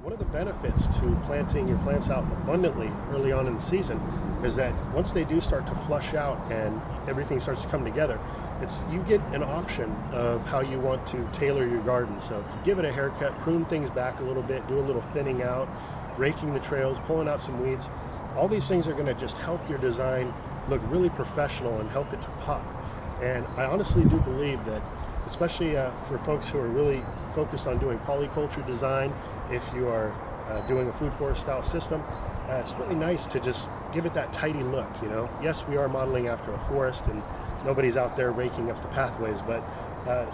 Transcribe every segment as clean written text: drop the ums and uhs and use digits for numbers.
One of the benefits to planting your plants out abundantly early on in the season is that once they do start to flush out and everything starts to come together, you get an option of how you want to tailor your garden. So give it a haircut, prune things back a little bit, do a little thinning out, raking the trails, pulling out some weeds. All these things are going to just help your design look really professional and help it to pop. And I honestly do believe that, especially for folks who are really focused on doing polyculture design, if you are doing a food forest style system, it's really nice to just give it that tidy look, you know. Yes, we are modeling after a forest and nobody's out there raking up the pathways, but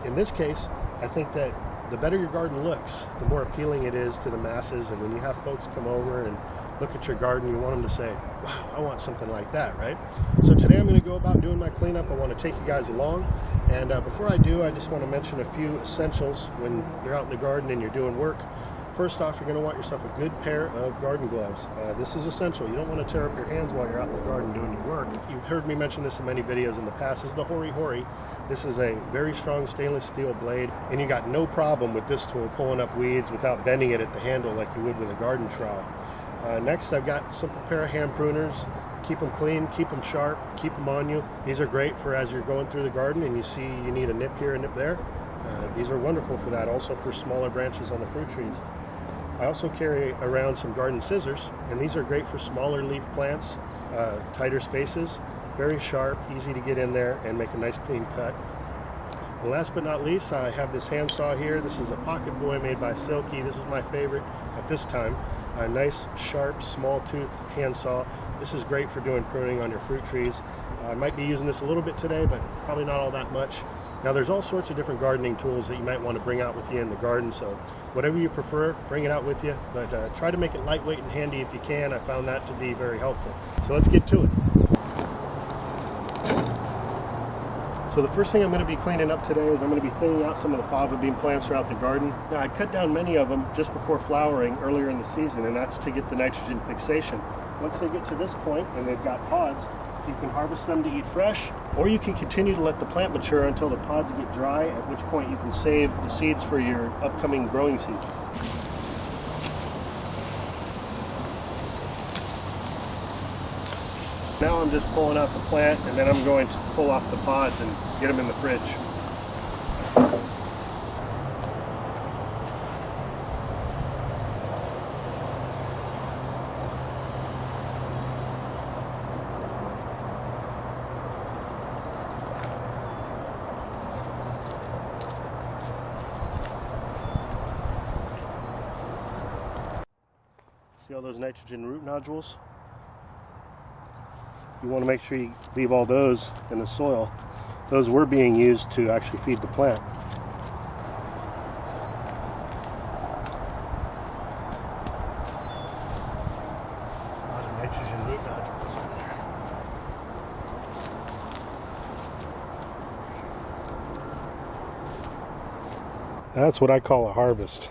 in this case, I think that the better your garden looks, the more appealing it is to the masses. And when you have folks come over and look at your garden, you want them to say, wow, I want something like that, right? So today I'm going to go about doing my cleanup. I want to take you guys along. And before I do, I just want to mention a few essentials when you're out in the garden and you're doing work. First off, you're going to want yourself a good pair of garden gloves. This is essential. You don't want to tear up your hands while you're out in the garden doing your work. You've heard me mention this in many videos in the past. This is the Hori Hori. This is a very strong stainless steel blade, and you got no problem with this tool pulling up weeds without bending it at the handle like you would with a garden trowel. Next, I've got a simple pair of hand pruners. Keep them clean, keep them sharp, keep them on you. These are great for as you're going through the garden and you see you need a nip here, a nip there. These are wonderful for that, also for smaller branches on the fruit trees. I also carry around some garden scissors, and these are great for smaller leaf plants, tighter spaces, very sharp, easy to get in there and make a nice clean cut. And last but not least, I have this handsaw here. This is a Pocket Boy made by Silky. This is my favorite at this time. A nice, sharp, small tooth handsaw. This is great for doing pruning on your fruit trees. I might be using this a little bit today, but probably not all that much. Now there's all sorts of different gardening tools that you might want to bring out with you in the garden, so whatever you prefer, bring it out with you, but try to make it lightweight and handy if you can. I found that to be very helpful. So let's get to it. So the first thing I'm going to be cleaning up today is I'm going to be thinning out some of the fava bean plants throughout the garden. Now I cut down many of them just before flowering earlier in the season, and that's to get the nitrogen fixation. Once they get to this point and they've got pods, you can harvest them to eat fresh, or you can continue to let the plant mature until the pods get dry, at which point you can save the seeds for your upcoming growing season. Now I'm just pulling out the plant, and then I'm going to pull off the pods and get them in the fridge. See all those nitrogen root nodules? You want to make sure you leave all those in the soil. Those were being used to actually feed the plant. A lot of nitrogen root nodules in there. That's what I call a harvest.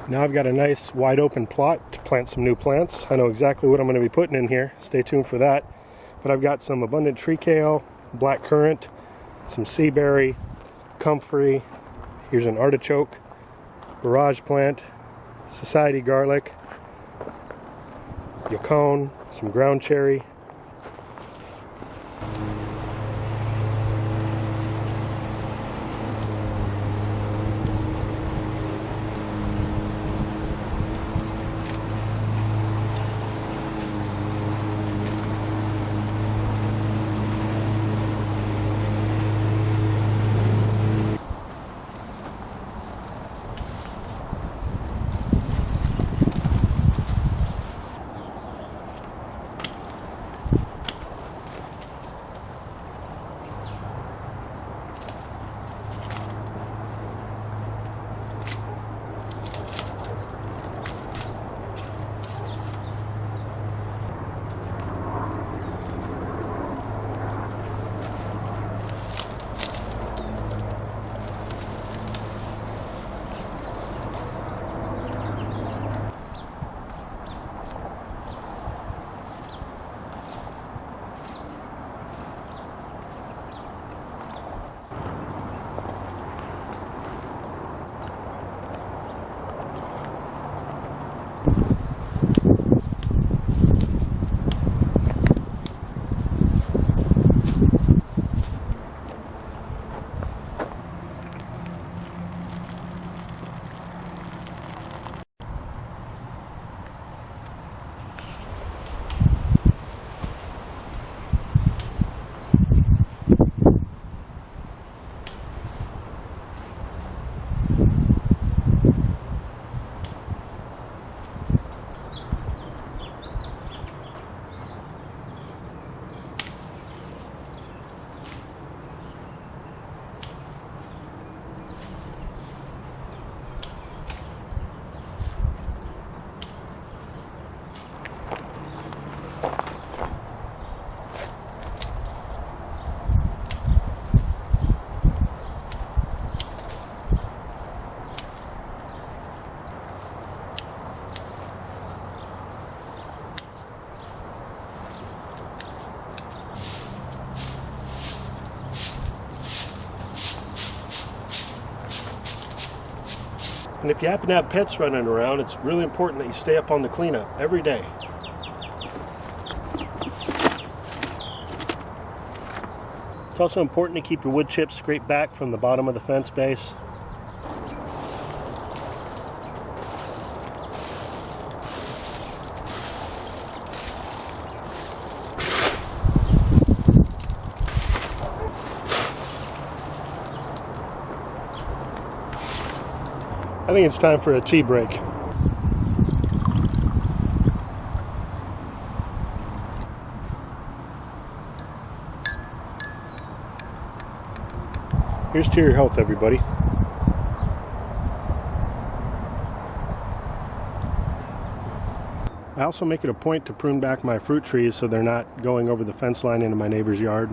Now I've got a nice wide open plot to plant some new plants. I know exactly what I'm going to be putting in here. Stay tuned for that. But I've got some abundant tree kale, black currant, some sea berry, comfrey. Here's an artichoke, barrage plant, society garlic, yacon, some ground cherry. And if you happen to have pets running around, it's really important that you stay up on the cleanup every day. It's also important to keep your wood chips scraped back from the bottom of the fence base. I think it's time for a tea break. Here's to your health, everybody. I also make it a point to prune back my fruit trees so they're not going over the fence line into my neighbor's yard.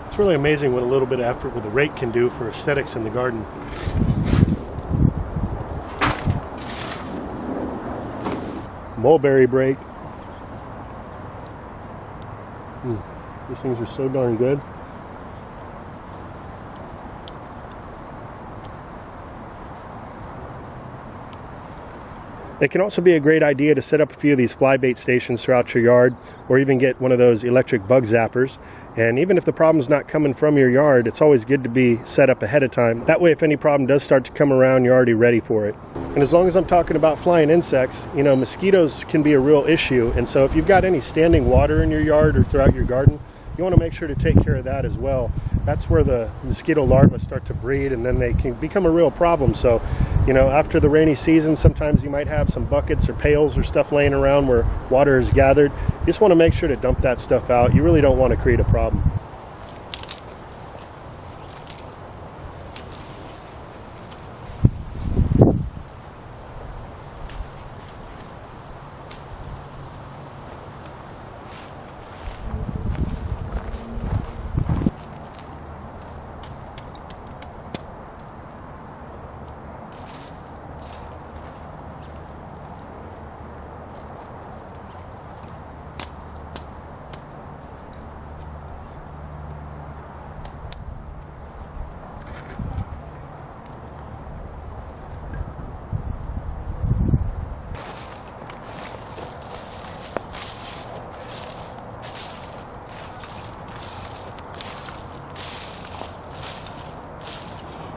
It's really amazing what a little bit of effort with a rake can do for aesthetics in the garden. Mulberry break. These things are so darn good. It can also be a great idea to set up a few of these fly bait stations throughout your yard, or even get one of those electric bug zappers. And even if the problem's not coming from your yard, it's always good to be set up ahead of time. That way, if any problem does start to come around, you're already ready for it. And as long as I'm talking about flying insects, you know, mosquitoes can be a real issue. And so if you've got any standing water in your yard or throughout your garden, you want to make sure to take care of that as well. That's where the mosquito larvae start to breed, and then they can become a real problem. So, you know, after the rainy season, sometimes you might have some buckets or pails or stuff laying around where water is gathered. You just want to make sure to dump that stuff out. You really don't want to create a problem.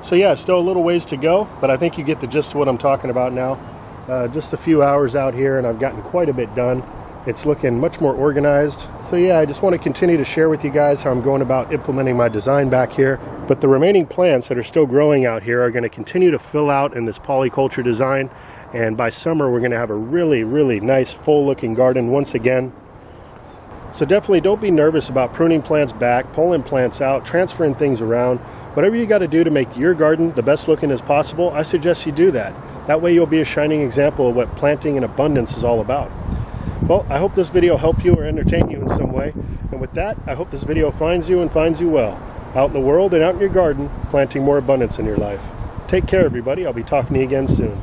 So yeah, still a little ways to go, but I think you get the gist of what I'm talking about now. Just a few hours out here and I've gotten quite a bit done. It's looking much more organized. So yeah, I just want to continue to share with you guys how I'm going about implementing my design back here. But the remaining plants that are still growing out here are going to continue to fill out in this polyculture design. And by summer, we're going to have a really, really nice full looking garden once again. So definitely don't be nervous about pruning plants back, pulling plants out, transferring things around. Whatever you got to do to make your garden the best looking as possible, I suggest you do that. That way you'll be a shining example of what planting in abundance is all about. Well, I hope this video helped you or entertained you in some way. And with that, I hope this video finds you and finds you well, out in the world and out in your garden, planting more abundance in your life. Take care, everybody. I'll be talking to you again soon.